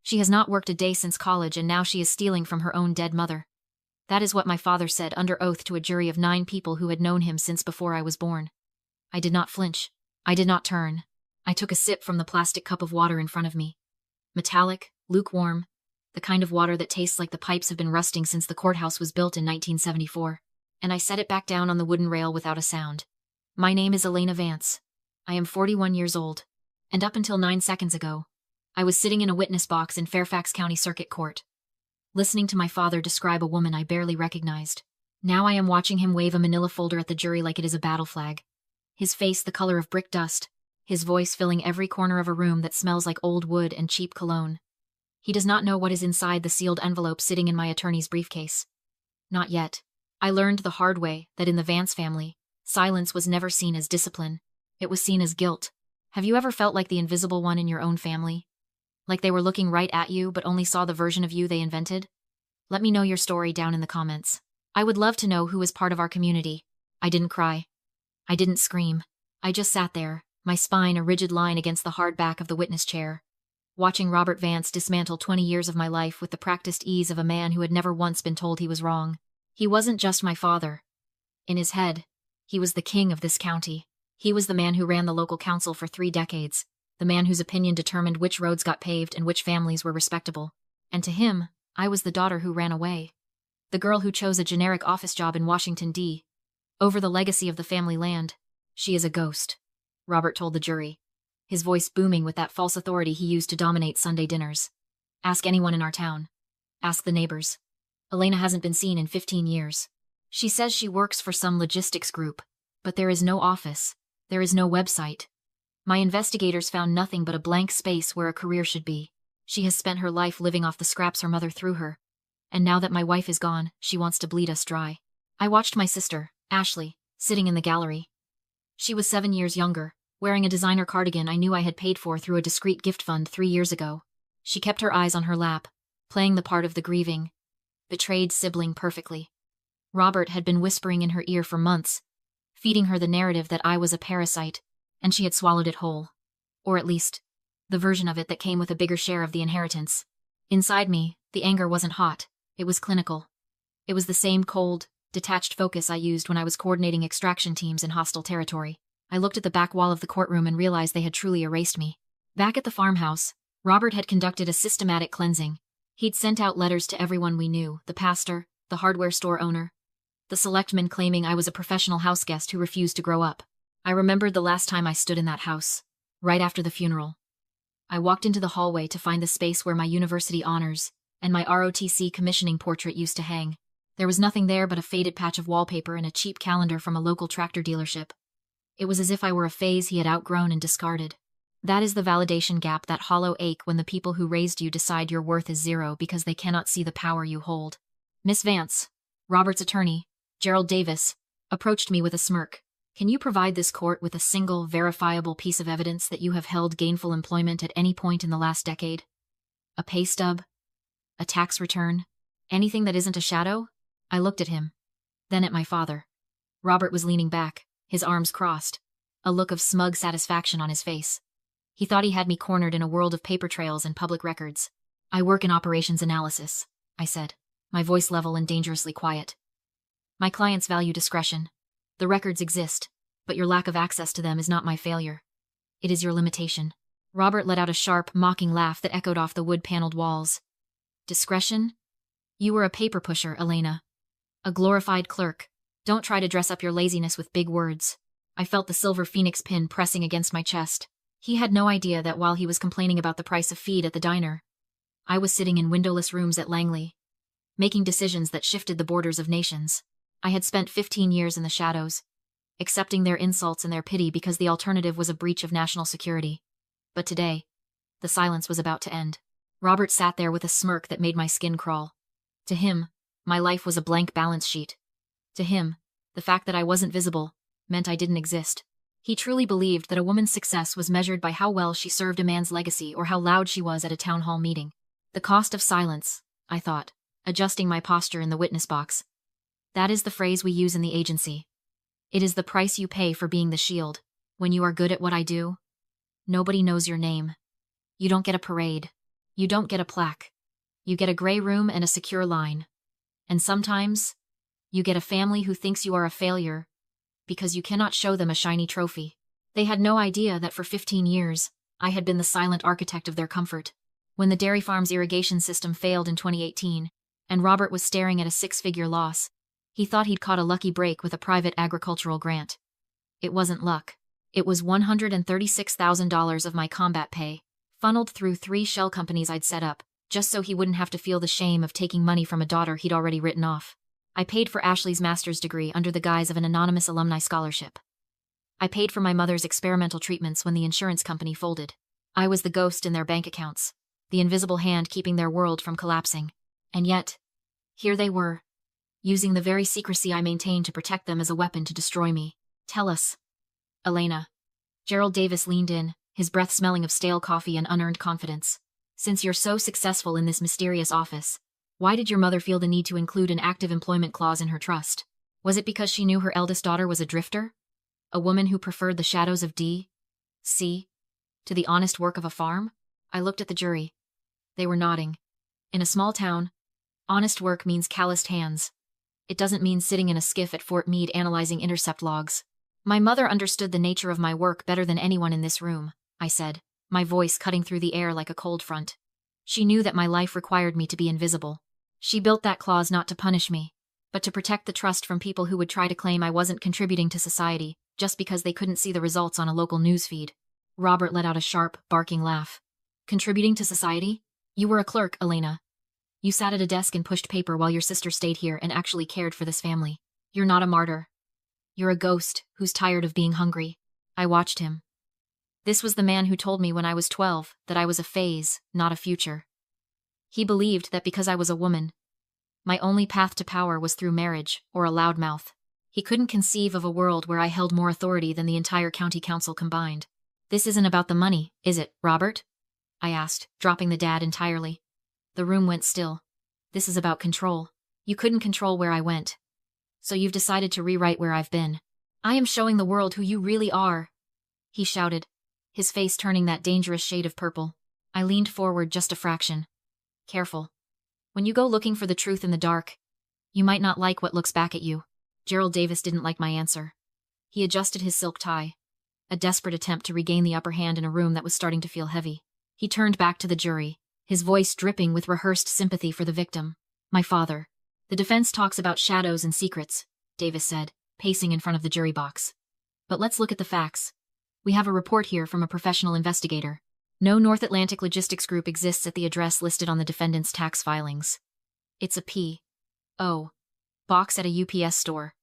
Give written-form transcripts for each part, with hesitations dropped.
She has not worked a day since college and now she is stealing from her own dead mother. That is what my father said under oath to a jury of 9 people who had known him since before I was born. I did not flinch. I did not turn. I took a sip from the plastic cup of water in front of me. Metallic, lukewarm, the kind of water that tastes like the pipes have been rusting since the courthouse was built in 1974. And I set it back down on the wooden rail without a sound. My name is Elena Vance. I am 41 years old. And up until 9 seconds ago, I was sitting in a witness box in Fairfax County Circuit Court, listening to my father describe a woman I barely recognized. Now I am watching him wave a manila folder at the jury like it is a battle flag. His face the color of brick dust, his voice filling every corner of a room that smells like old wood and cheap cologne. He does not know what is inside the sealed envelope sitting in my attorney's briefcase. Not yet. I learned the hard way that in the Vance family, silence was never seen as discipline. It was seen as guilt. Have you ever felt like the invisible one in your own family? Like they were looking right at you but only saw the version of you they invented? Let me know your story down in the comments. I would love to know who is part of our community. I didn't cry. I didn't scream. I just sat there, my spine a rigid line against the hard back of the witness chair, watching Robert Vance dismantle 20 years of my life with the practiced ease of a man who had never once been told he was wrong. He wasn't just my father. In his head, he was the king of this county. He was the man who ran the local council for 3 decades, the man whose opinion determined which roads got paved and which families were respectable. And to him, I was the daughter who ran away. The girl who chose a generic office job in Washington, D. Over the legacy of the family land. She is a ghost, Robert told the jury, his voice booming with that false authority he used to dominate Sunday dinners. Ask anyone in our town. Ask the neighbors. Elena hasn't been seen in 15 years. She says she works for some logistics group, but there is no office. There is no website. My investigators found nothing but a blank space where a career should be. She has spent her life living off the scraps her mother threw her. And now that my wife is gone, she wants to bleed us dry. I watched my sister, Ashley, sitting in the gallery. She was 7 years younger, wearing a designer cardigan I knew I had paid for through a discreet gift fund 3 years ago. She kept her eyes on her lap, playing the part of the grieving, betrayed sibling perfectly. Robert had been whispering in her ear for months, feeding her the narrative that I was a parasite, and she had swallowed it whole. Or at least, the version of it that came with a bigger share of the inheritance. Inside me, the anger wasn't hot, it was clinical. It was the same cold, detached focus I used when I was coordinating extraction teams in hostile territory. I looked at the back wall of the courtroom and realized they had truly erased me. Back at the farmhouse, Robert had conducted a systematic cleansing. He'd sent out letters to everyone we knew, the pastor, the hardware store owner, the selectmen claiming I was a professional houseguest who refused to grow up. I remembered the last time I stood in that house, right after the funeral. I walked into the hallway to find the space where my university honors and my ROTC commissioning portrait used to hang. There was nothing there but a faded patch of wallpaper and a cheap calendar from a local tractor dealership. It was as if I were a phase he had outgrown and discarded. That is the validation gap, that hollow ache when the people who raised you decide your worth is zero because they cannot see the power you hold. Miss Vance, Robert's attorney, Gerald Davis, approached me with a smirk. Can you provide this court with a single, verifiable piece of evidence that you have held gainful employment at any point in the last decade? A pay stub? A tax return? Anything that isn't a shadow? I looked at him. Then at my father. Robert was leaning back, his arms crossed, a look of smug satisfaction on his face. He thought he had me cornered in a world of paper trails and public records. I work in operations analysis, I said, my voice level and dangerously quiet. My clients value discretion. The records exist, but your lack of access to them is not my failure. It is your limitation. Robert let out a sharp, mocking laugh that echoed off the wood-paneled walls. Discretion? You were a paper pusher, Elena. A glorified clerk. Don't try to dress up your laziness with big words. I felt the silver phoenix pin pressing against my chest. He had no idea that while he was complaining about the price of feed at the diner, I was sitting in windowless rooms at Langley, making decisions that shifted the borders of nations. I had spent 15 years in the shadows, accepting their insults and their pity because the alternative was a breach of national security. But today, the silence was about to end. Robert sat there with a smirk that made my skin crawl. To him, my life was a blank balance sheet. To him, the fact that I wasn't visible meant I didn't exist. He truly believed that a woman's success was measured by how well she served a man's legacy or how loud she was at a town hall meeting. The cost of silence, I thought, adjusting my posture in the witness box. That is the phrase we use in the agency. It is the price you pay for being the shield. When you are good at what I do, nobody knows your name. You don't get a parade. You don't get a plaque. You get a gray room and a secure line. And sometimes, you get a family who thinks you are a failure because you cannot show them a shiny trophy. They had no idea that for 15 years, I had been the silent architect of their comfort. When the dairy farm's irrigation system failed in 2018, and Robert was staring at a six-figure loss, he thought he'd caught a lucky break with a private agricultural grant. It wasn't luck. It was $136,000 of my combat pay, funneled through 3 shell companies I'd set up, just so he wouldn't have to feel the shame of taking money from a daughter he'd already written off. I paid for Ashley's master's degree under the guise of an anonymous alumni scholarship. I paid for my mother's experimental treatments when the insurance company folded. I was the ghost in their bank accounts, the invisible hand keeping their world from collapsing. And yet, here they were, using the very secrecy I maintained to protect them as a weapon to destroy me. Tell us, Elena. Gerald Davis leaned in, his breath smelling of stale coffee and unearned confidence. Since you're so successful in this mysterious office, why did your mother feel the need to include an active employment clause in her trust? Was it because she knew her eldest daughter was a drifter? A woman who preferred the shadows of D.C. to the honest work of a farm? I looked at the jury. They were nodding. In a small town, honest work means calloused hands. It doesn't mean sitting in a skiff at Fort Meade analyzing intercept logs. My mother understood the nature of my work better than anyone in this room, I said, my voice cutting through the air like a cold front. She knew that my life required me to be invisible. She built that clause not to punish me, but to protect the trust from people who would try to claim I wasn't contributing to society, just because they couldn't see the results on a local news feed. Robert let out a sharp, barking laugh. Contributing to society? You were a clerk, Elena. You sat at a desk and pushed paper while your sister stayed here and actually cared for this family. You're not a martyr. You're a ghost who's tired of being hungry. I watched him. This was the man who told me when I was 12 that I was a phase, not a future. He believed that because I was a woman, my only path to power was through marriage or a loudmouth. He couldn't conceive of a world where I held more authority than the entire county council combined. This isn't about the money, is it, Robert? I asked, dropping the dad entirely. The room went still. This is about control. You couldn't control where I went. So you've decided to rewrite where I've been. I am showing the world who you really are, he shouted, his face turning that dangerous shade of purple. I leaned forward just a fraction. Careful. When you go looking for the truth in the dark, you might not like what looks back at you. Gerald Davis didn't like my answer. He adjusted his silk tie, a desperate attempt to regain the upper hand in a room that was starting to feel heavy. He turned back to the jury, his voice dripping with rehearsed sympathy for the victim. My father. The defense talks about shadows and secrets, Davis said, pacing in front of the jury box. But let's look at the facts. We have a report here from a professional investigator. No North Atlantic Logistics Group exists at the address listed on the defendant's tax filings. It's a P.O. box at a UPS store.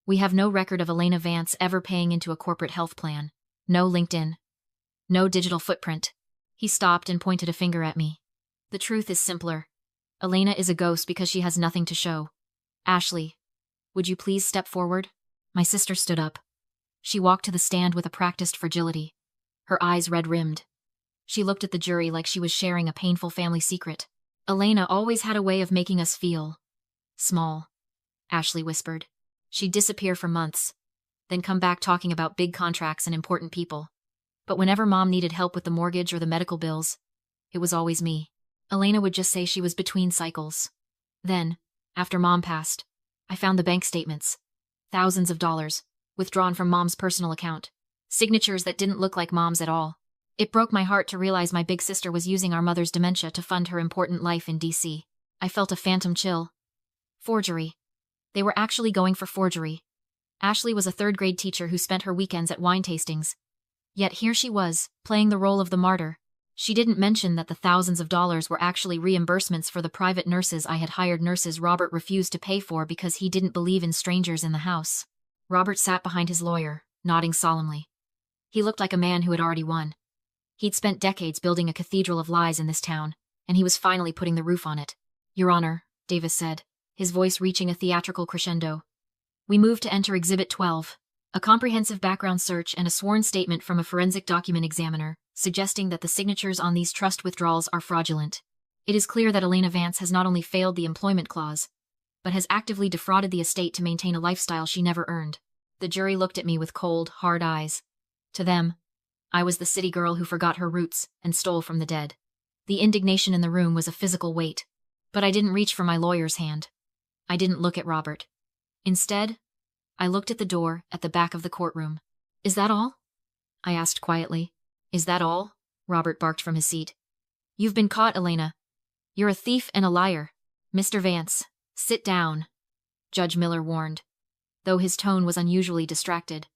We have no record of Elena Vance ever paying into a corporate health plan. No LinkedIn. No digital footprint. He stopped and pointed a finger at me. The truth is simpler. Elena is a ghost because she has nothing to show. Ashley, would you please step forward? My sister stood up. She walked to the stand with a practiced fragility, her eyes red-rimmed. She looked at the jury like she was sharing a painful family secret. Elena always had a way of making us feel small, Ashley whispered. She'd disappear for months, then come back talking about big contracts and important people. But whenever Mom needed help with the mortgage or the medical bills, it was always me. Elena would just say she was between cycles. Then, after Mom passed, I found the bank statements. Thousands of dollars, withdrawn from Mom's personal account. Signatures that didn't look like Mom's at all. It broke my heart to realize my big sister was using our mother's dementia to fund her important life in D.C. I felt a phantom chill. Forgery. They were actually going for forgery. Ashley was a third-grade teacher who spent her weekends at wine tastings. Yet here she was, playing the role of the martyr. She didn't mention that the thousands of dollars were actually reimbursements for the private nurses I had hired. Nurses Robert refused to pay for because he didn't believe in strangers in the house. Robert sat behind his lawyer, nodding solemnly. He looked like a man who had already won. He'd spent decades building a cathedral of lies in this town, and he was finally putting the roof on it. Your Honor, Davis said, his voice reaching a theatrical crescendo. We moved to enter Exhibit 12, a comprehensive background search and a sworn statement from a forensic document examiner, suggesting that the signatures on these trust withdrawals are fraudulent. It is clear that Elena Vance has not only failed the employment clause, but has actively defrauded the estate to maintain a lifestyle she never earned. The jury looked at me with cold, hard eyes. To them, I was the city girl who forgot her roots and stole from the dead. The indignation in the room was a physical weight, but I didn't reach for my lawyer's hand. I didn't look at Robert. Instead, I looked at the door at the back of the courtroom. "Is that all?" I asked quietly. "Is that all?" Robert barked from his seat. "You've been caught, Elena. You're a thief and a liar. Mr. Vance, sit down," Judge Miller warned, though his tone was unusually distracted.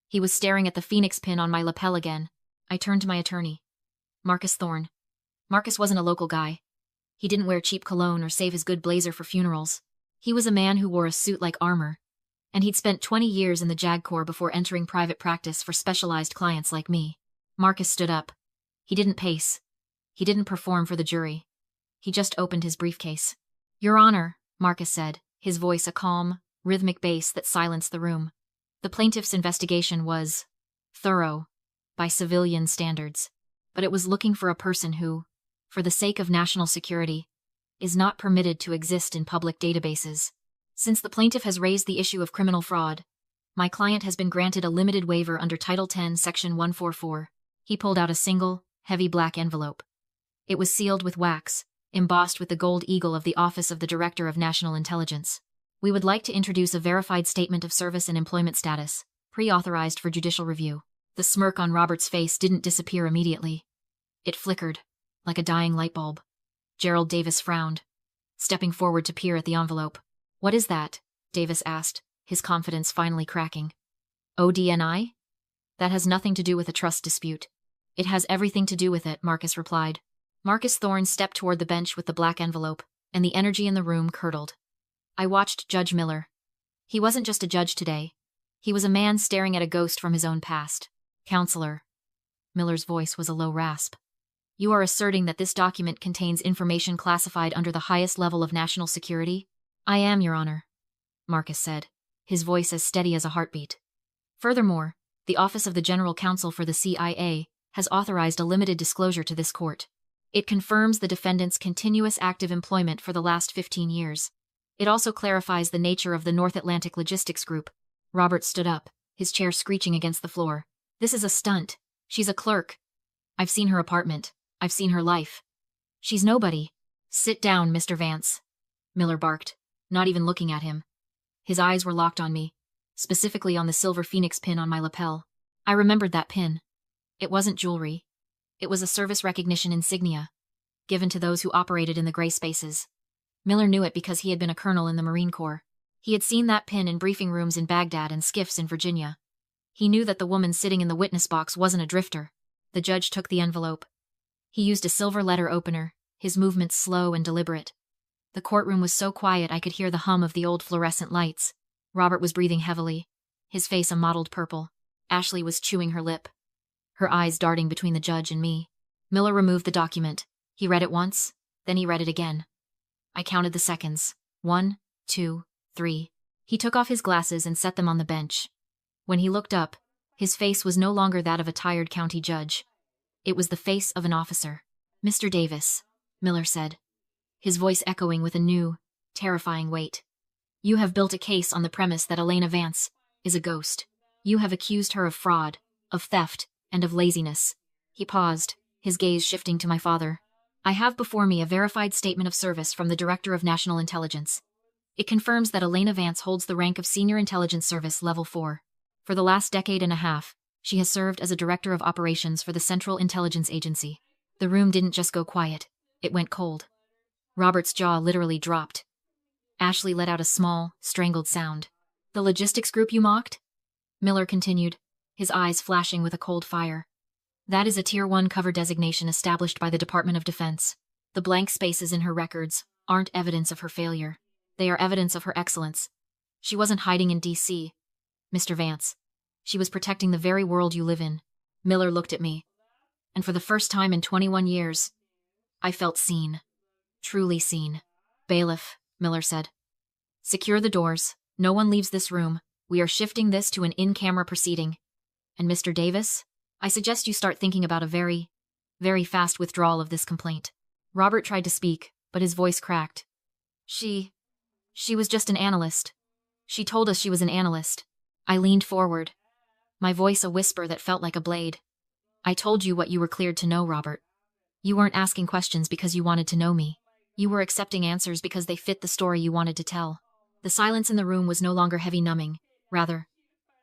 He was staring at the phoenix pin on my lapel again. I turned to my attorney. Marcus Thorne. Marcus wasn't a local guy. He didn't wear cheap cologne or save his good blazer for funerals. He was a man who wore a suit like armor, and he'd spent 20 years in the JAG Corps before entering private practice for specialized clients like me. Marcus stood up. He didn't pace. He didn't perform for the jury. He just opened his briefcase. "Your Honor," Marcus said, his voice a calm, rhythmic bass that silenced the room. The plaintiff's investigation was thorough by civilian standards, but it was looking for a person who, for the sake of national security, is not permitted to exist in public databases. Since the plaintiff has raised the issue of criminal fraud, my client has been granted a limited waiver under Title 10, Section 144. He pulled out a single, heavy black envelope. It was sealed with wax, embossed with the gold eagle of the Office of the Director of National Intelligence. "We would like to introduce a verified statement of service and employment status, pre-authorized for judicial review." The smirk on Robert's face didn't disappear immediately. It flickered, like a dying light bulb. Gerald Davis frowned, stepping forward to peer at the envelope. "What is that?" Davis asked, his confidence finally cracking. "ODNI? That has nothing to do with a trust dispute." "It has everything to do with it," Marcus replied. Marcus Thorne stepped toward the bench with the black envelope, and the energy in the room curdled. I watched Judge Miller. He wasn't just a judge today. He was a man staring at a ghost from his own past. "Counselor." Miller's voice was a low rasp. "You are asserting that this document contains information classified under the highest level of national security?" "I am, Your Honor," Marcus said, his voice as steady as a heartbeat. "Furthermore, the Office of the General Counsel for the CIA has authorized a limited disclosure to this court. It confirms the defendant's continuous active employment for the last 15 years. It also clarifies the nature of the North Atlantic Logistics Group." Robert stood up, his chair screeching against the floor. "This is a stunt. She's a clerk. I've seen her apartment. I've seen her life. She's nobody." "Sit down, Mr. Vance," Miller barked, not even looking at him. His eyes were locked on me, specifically on the silver phoenix pin on my lapel. I remembered that pin. It wasn't jewelry. It was a service recognition insignia, given to those who operated in the gray spaces. Miller knew it because he had been a colonel in the Marine Corps. He had seen that pin in briefing rooms in Baghdad and skiffs in Virginia. He knew that the woman sitting in the witness box wasn't a drifter. The judge took the envelope. He used a silver letter opener, his movements slow and deliberate. The courtroom was so quiet I could hear the hum of the old fluorescent lights. Robert was breathing heavily, his face a mottled purple. Ashley was chewing her lip, her eyes darting between the judge and me. Miller removed the document. He read it once, then he read it again. I counted the seconds. 1, 2, 3. He took off his glasses and set them on the bench. When he looked up, his face was no longer that of a tired county judge. It was the face of an officer. "Mr. Davis," Miller said, his voice echoing with a new, terrifying weight. "You have built a case on the premise that Elena Vance is a ghost. You have accused her of fraud, of theft, and of laziness." He paused, his gaze shifting to my father. "I have before me a verified statement of service from the Director of National Intelligence. It confirms that Elena Vance holds the rank of Senior Intelligence Service Level 4. For the last decade and a half, she has served as a Director of Operations for the Central Intelligence Agency." The room didn't just go quiet, it went cold. Robert's jaw literally dropped. Ashley let out a small, strangled sound. "The logistics group you mocked?" Miller continued, his eyes flashing with a cold fire. "That is a Tier 1 cover designation established by the Department of Defense. The blank spaces in her records aren't evidence of her failure. They are evidence of her excellence. She wasn't hiding in D.C., Mr. Vance. She was protecting the very world you live in." Miller looked at me, and for the first time in 21 years, I felt seen. Truly seen. "Bailiff," Miller said, "secure the doors. No one leaves this room. We are shifting this to an in-camera proceeding. And Mr. Davis, I suggest you start thinking about a very, very fast withdrawal of this complaint." Robert tried to speak, but his voice cracked. She was just an analyst. She told us she was an analyst." I leaned forward, my voice a whisper that felt like a blade. "I told you what you were cleared to know, Robert. You weren't asking questions because you wanted to know me. You were accepting answers because they fit the story you wanted to tell. The silence in the room was no longer heavy numbing. Rather,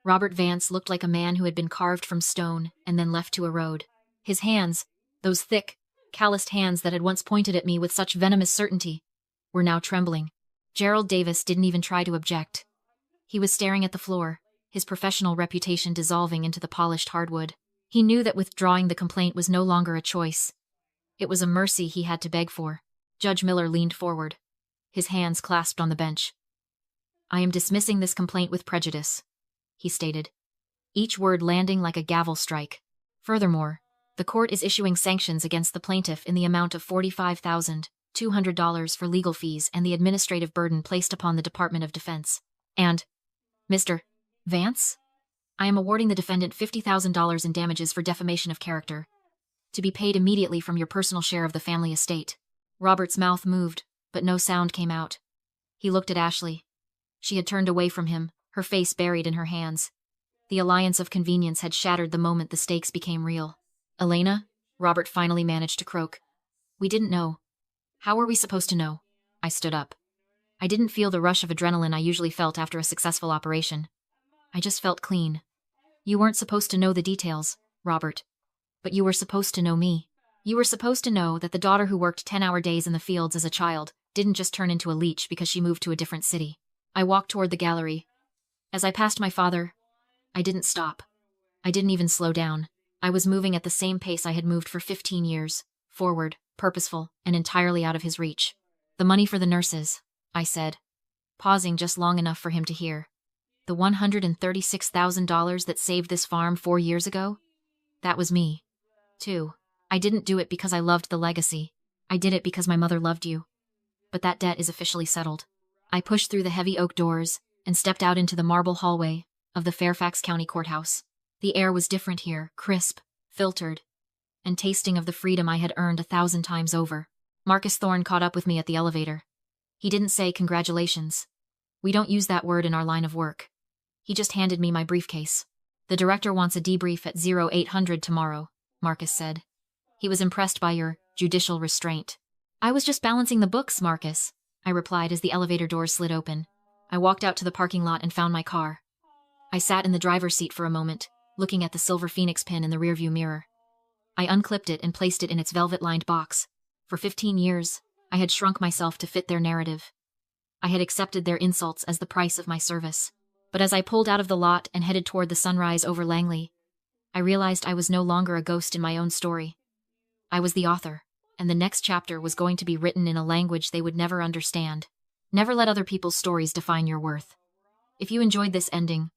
Robert Vance looked like a man who had been carved from stone and then left to erode. His hands, those thick, calloused hands that had once pointed at me with such venomous certainty, were now trembling. Gerald Davis didn't even try to object. He was staring at the floor, his professional reputation dissolving into the polished hardwood. He knew that withdrawing the complaint was no longer a choice. It was a mercy he had to beg for. Judge Miller leaned forward, his hands clasped on the bench. "I am dismissing this complaint with prejudice," he stated, each word landing like a gavel strike. "Furthermore, the court is issuing sanctions against the plaintiff in the amount of $45,200 for legal fees and the administrative burden placed upon the Department of Defense. And, Mr. Vance, I am awarding the defendant $50,000 in damages for defamation of character, to be paid immediately from your personal share of the family estate." Robert's mouth moved, but no sound came out. He looked at Ashley. She had turned away from him, her face buried in her hands. The alliance of convenience had shattered the moment the stakes became real. "Elena," Robert finally managed to croak. "We didn't know. How were we supposed to know?" I stood up. I didn't feel the rush of adrenaline I usually felt after a successful operation. I just felt clean. "You weren't supposed to know the details, Robert. But you were supposed to know me. You were supposed to know that the daughter who worked 10-hour days in the fields as a child didn't just turn into a leech because she moved to a different city." I walked toward the gallery. As I passed my father, I didn't stop. I didn't even slow down. I was moving at the same pace I had moved for 15 years, forward, purposeful, and entirely out of his reach. "The money for the nurses," I said, pausing just long enough for him to hear. "The $136,000 that saved this farm 4 years ago? That was me, too. I didn't do it because I loved the legacy. I did it because my mother loved you. But that debt is officially settled." I pushed through the heavy oak doors and stepped out into the marble hallway of the Fairfax County Courthouse. The air was different here, crisp, filtered, and tasting of the freedom I had earned 1,000 times over. Marcus Thorne caught up with me at the elevator. He didn't say congratulations. We don't use that word in our line of work. He just handed me my briefcase. "The director wants a debrief at 0800 tomorrow," Marcus said. He was impressed by your judicial restraint. "I was just balancing the books, Marcus," I replied as the elevator doors slid open. I walked out to the parking lot and found my car. I sat in the driver's seat for a moment, looking at the silver Phoenix pin in the rearview mirror. I unclipped it and placed it in its velvet-lined box. For 15 years, I had shrunk myself to fit their narrative. I had accepted their insults as the price of my service. But as I pulled out of the lot and headed toward the sunrise over Langley, I realized I was no longer a ghost in my own story. I was the author, and the next chapter was going to be written in a language they would never understand. Never let other people's stories define your worth. If you enjoyed this ending,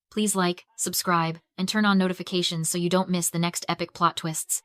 please like, subscribe, and turn on notifications so you don't miss the next epic plot twists.